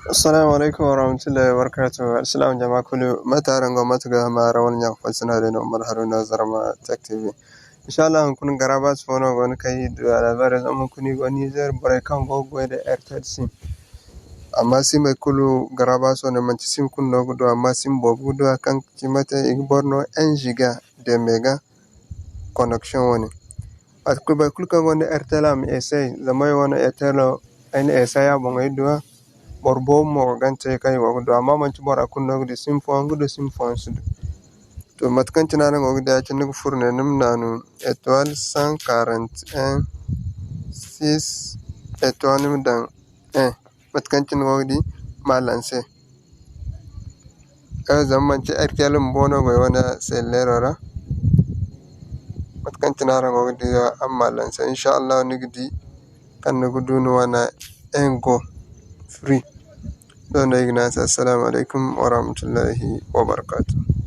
Assalamu alaikum warahmatullahi wabarakatuh. Assalamu jama'a kulu mataran go matuga ma rawal nya fasina de no mar haruna zarma tech tv. Inshallah kun garaba fono gon kai da bare zaman kuni go Niger bare kan go go de airtel sim. Amma sim e kulu garaba so ne manci sim kun no do amma sim bo gudo kan kimata igborno 1 giga de mega connection woni. At kuba kul kan go de airtel am essay zamai wona airtel en essay ya bon edwa borbo mo gante kai go do amma man ci bora kunno de sim fon go sim fon sudu to matkan tina nan go da cin go furne nim nanu étoile 141 6 étoile nim dan 1 matkan cin go di malanse ka zaman ci arkelum bono go wana sellerora matkan tina ran go di amma lanse inshallah nigdi kan go dunu wana engo free. Assalamu alaikum warahmatullahi wabarakatuh.